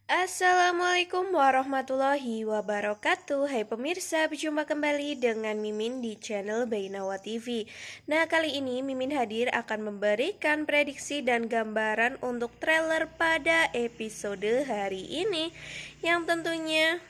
Assalamualaikum warahmatullahi wabarakatuh. Hai pemirsa, berjumpa kembali dengan Mimin di channel Bainawa TV. Nah, kali ini Mimin hadir akan memberikan prediksi dan gambaran untuk trailer pada episode hari ini, yang tentunya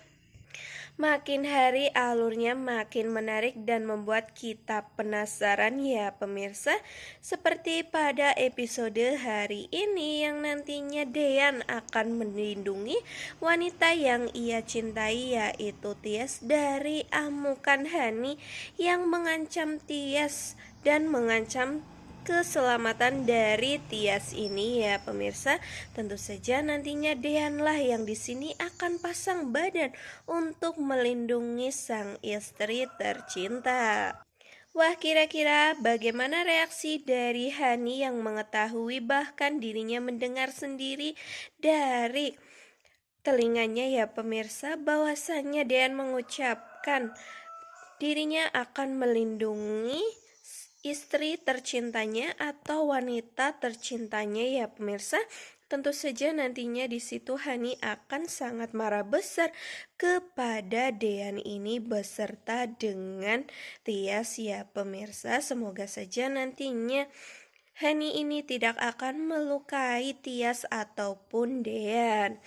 makin hari alurnya makin menarik dan membuat kita penasaran ya pemirsa. Seperti pada episode hari ini yang nantinya Dean akan melindungi wanita yang ia cintai, yaitu Tias, dari amukan Hani yang mengancam Tias dan mengancam keselamatan dari Tias ini ya pemirsa. Tentu saja nantinya Dean lah yang di sini akan pasang badan untuk melindungi sang istri tercinta. Wah, kira-kira bagaimana reaksi dari Hani yang mengetahui bahkan dirinya mendengar sendiri dari telinganya ya pemirsa, bahwasannya Dean mengucapkan dirinya akan melindungi istri tercintanya atau wanita tercintanya ya pemirsa. Tentu saja nantinya di situ Hani akan sangat marah besar kepada Dean ini beserta dengan Tias ya pemirsa. Semoga saja nantinya Hani ini tidak akan melukai Tias ataupun Dean.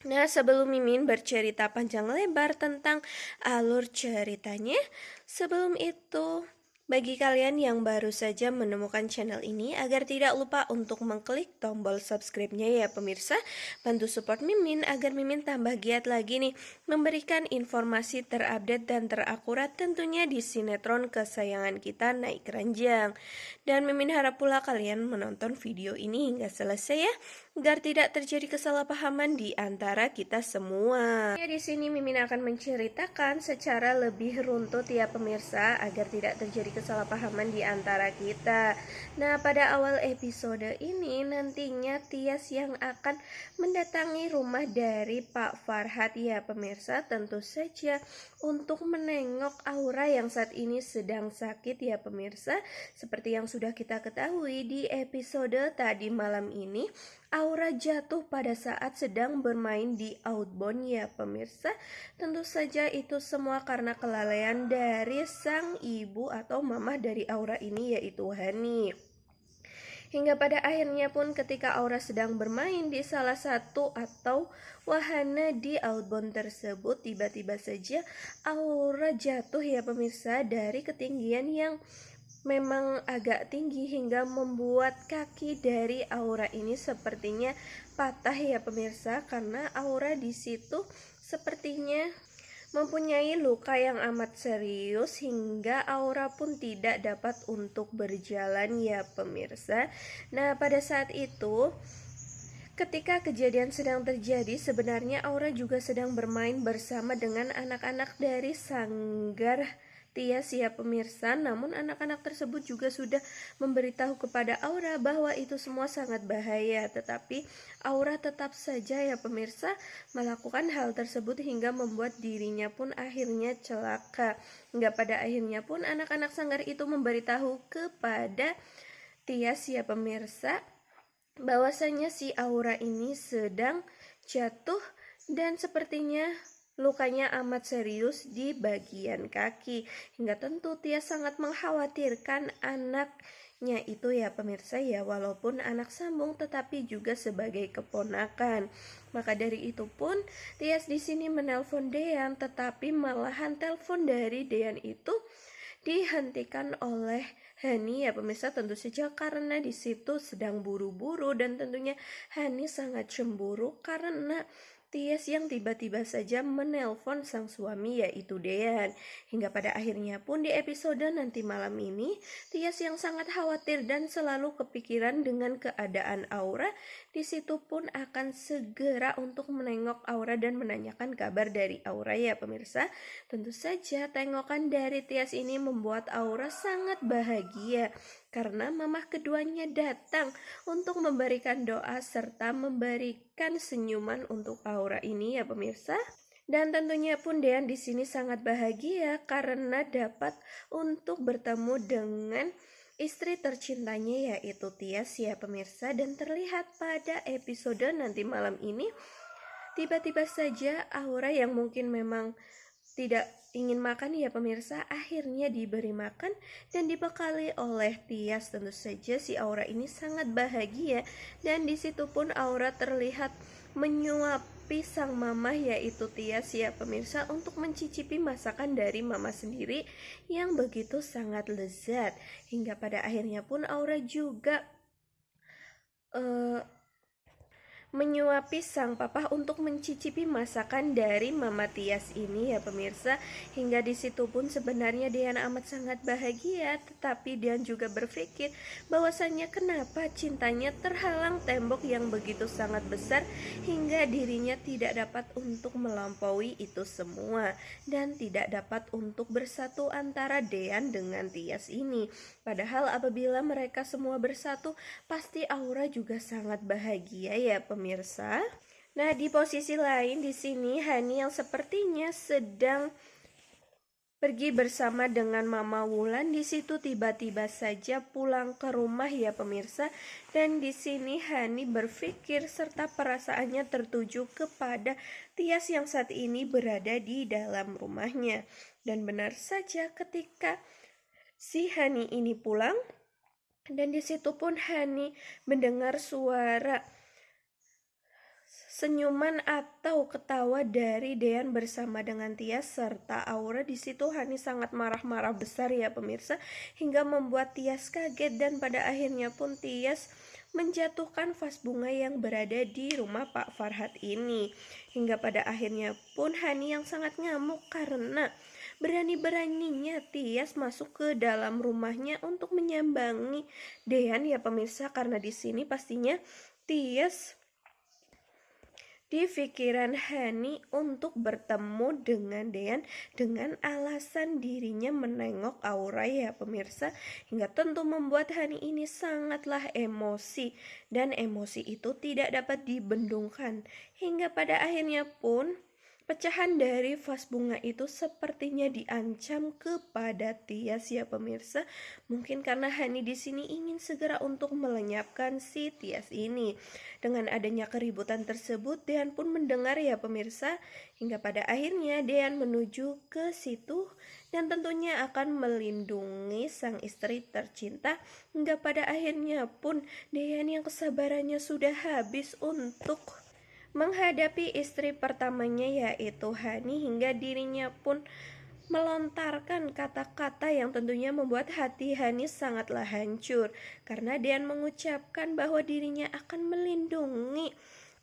Nah, sebelum Mimin bercerita panjang lebar tentang alur ceritanya, sebelum itu, bagi kalian yang baru saja menemukan channel ini, agar tidak lupa untuk mengklik tombol subscribe-nya ya pemirsa. Bantu support Mimin agar Mimin tambah giat lagi nih memberikan informasi terupdate dan terakurat tentunya di sinetron kesayangan kita Naik Keranjang. Dan Mimin harap pula kalian menonton video ini hingga selesai ya, agar tidak terjadi kesalahpahaman di antara kita semua. Ya, di sini Mimin akan menceritakan secara lebih runtut ya pemirsa, agar tidak terjadi kesalahpahaman di antara kita. Nah, pada awal episode ini nantinya Tias yang akan mendatangi rumah dari Pak Farhad ya pemirsa, tentu saja untuk menengok Aura yang saat ini sedang sakit ya pemirsa. Seperti yang sudah kita ketahui di episode tadi malam ini, Aura jatuh pada saat sedang bermain di outbound ya pemirsa. Tentu saja itu semua karena kelalaian dari sang ibu atau mamah dari Aura ini, yaitu Hani. Hingga pada akhirnya pun ketika Aura sedang bermain di salah satu atau wahana di outbound tersebut, tiba-tiba saja Aura jatuh ya pemirsa dari ketinggian yang memang agak tinggi hingga membuat kaki dari Aura ini sepertinya patah ya pemirsa, karena Aura di situ sepertinya mempunyai luka yang amat serius hingga Aura pun tidak dapat untuk berjalan ya pemirsa. Nah, pada saat itu ketika kejadian sedang terjadi, sebenarnya Aura juga sedang bermain bersama dengan anak-anak dari sanggar Tias ya pemirsa. Namun anak-anak tersebut juga sudah memberitahu kepada Aura bahwa itu semua sangat bahaya, tetapi Aura tetap saja ya pemirsa melakukan hal tersebut hingga membuat dirinya pun akhirnya celaka. Hingga pada akhirnya pun anak-anak sanggar itu memberitahu kepada Tias ya pemirsa bahwasanya si Aura ini sedang jatuh dan sepertinya lukanya amat serius di bagian kaki, hingga tentu Tias sangat mengkhawatirkan anaknya itu ya pemirsa ya, walaupun anak sambung tetapi juga sebagai keponakan. Maka dari itu pun Tias di sini menelpon Dean, tetapi malahan telepon dari Dean itu dihentikan oleh Hani ya pemirsa, tentu saja karena di situ sedang buru-buru dan tentunya Hani sangat cemburu karena Tias yang tiba-tiba saja menelpon sang suami yaitu Dean. Hingga pada akhirnya pun di episode nanti malam ini, Tias yang sangat khawatir dan selalu kepikiran dengan keadaan Aura, di situ pun akan segera untuk menengok Aura dan menanyakan kabar dari Aura ya pemirsa. Tentu saja tengokan dari Tias ini membuat Aura sangat bahagia karena mamah keduanya datang untuk memberikan doa serta memberikan senyuman untuk Aura ini ya pemirsa. Dan tentunya pun Dean di sini sangat bahagia karena dapat untuk bertemu dengan istri tercintanya yaitu Tias ya pemirsa. Dan terlihat pada episode nanti malam ini Tiba-tiba saja Aura yang mungkin memang tidak ingin makan ya pemirsa, akhirnya diberi makan dan dibekali oleh Tias. Tentu saja si Aura ini sangat bahagia, dan di situ pun Aura terlihat menyuapi sang mama yaitu Tias ya pemirsa, untuk mencicipi masakan dari mama sendiri yang begitu sangat lezat. Hingga pada akhirnya pun Aura juga menyuapi sang papa untuk mencicipi masakan dari Mama Tias ini ya pemirsa. Hingga di situ pun sebenarnya Dian amat sangat bahagia, tetapi Dian juga berpikir bahwasannya kenapa cintanya terhalang tembok yang begitu sangat besar hingga dirinya tidak dapat untuk melampaui itu semua dan tidak dapat untuk bersatu antara Dian dengan Tias ini. Padahal apabila mereka semua bersatu, pasti Aura juga sangat bahagia ya pemirsa. Nah, di posisi lain di sini Hani yang sepertinya sedang pergi bersama dengan Mama Wulan di situ tiba-tiba saja pulang ke rumah ya pemirsa. Dan di sini Hani berpikir serta perasaannya tertuju kepada Tias yang saat ini berada di dalam rumahnya. Dan benar saja ketika si Hani ini pulang, dan di situ pun Hani mendengar suara senyuman atau ketawa dari Dean bersama dengan Tias serta Aura. Di situ Hani sangat marah-marah besar ya pemirsa, hingga membuat Tias kaget, dan pada akhirnya pun Tias menjatuhkan vas bunga yang berada di rumah Pak Farhat ini. Hingga pada akhirnya pun Hani yang sangat ngamuk karena berani-beraninya Tias masuk ke dalam rumahnya untuk menyambangi Dean ya pemirsa, karena di sini pastinya Tias di pikiran Hani untuk bertemu dengan Dean dengan alasan dirinya menengok Aura ya pemirsa, hingga tentu membuat Hani ini sangatlah emosi, dan emosi itu tidak dapat dibendungkan. Hingga pada akhirnya pun pecahan dari vas bunga itu sepertinya diancam kepada Tias ya pemirsa. Mungkin karena Hani di sini ingin segera untuk melenyapkan si Tias ini. Dengan adanya keributan tersebut, Dean pun mendengar ya pemirsa. Hingga pada akhirnya Dean menuju ke situ dan tentunya akan melindungi sang istri tercinta. Hingga pada akhirnya pun Dean yang kesabarannya sudah habis untuk menghadapi istri pertamanya yaitu Hani, hingga dirinya pun melontarkan kata-kata yang tentunya membuat hati Hani sangatlah hancur, karena Dean mengucapkan bahwa dirinya akan melindungi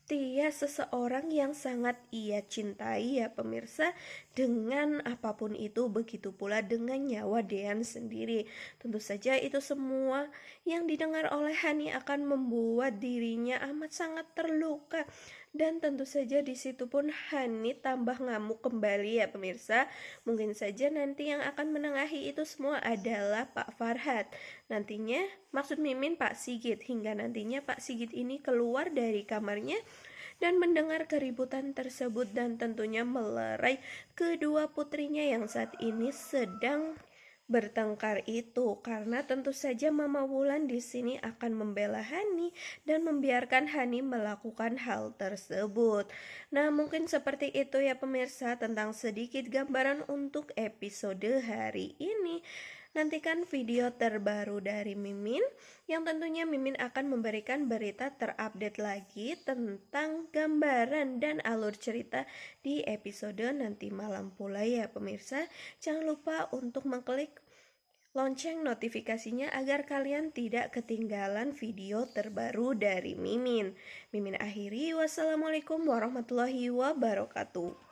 Tias, seseorang yang sangat ia cintai ya pemirsa, dengan apapun itu, begitu pula dengan nyawa Dean sendiri. Tentu saja itu semua yang didengar oleh Hani akan membuat dirinya amat sangat terluka. Dan tentu saja di situ pun Hani tambah ngamuk kembali ya pemirsa. Mungkin saja nanti yang akan menengahi itu semua adalah Pak Farhat. Nantinya maksud Mimin Pak Sigit, hingga nantinya Pak Sigit ini keluar dari kamarnya dan mendengar keributan tersebut, dan tentunya melerai kedua putrinya yang saat ini sedang bertengkar itu, karena tentu saja Mama Wulan di sini akan membela Hani dan membiarkan Hani melakukan hal tersebut. Nah, mungkin seperti itu ya pemirsa tentang sedikit gambaran untuk episode hari ini. Nantikan video terbaru dari Mimin, yang tentunya Mimin akan memberikan berita terupdate lagi tentang gambaran dan alur cerita di episode nanti malam pula ya pemirsa. Jangan lupa untuk mengklik lonceng notifikasinya agar kalian tidak ketinggalan video terbaru dari Mimin. Mimin akhiri, wassalamualaikum warahmatullahi wabarakatuh.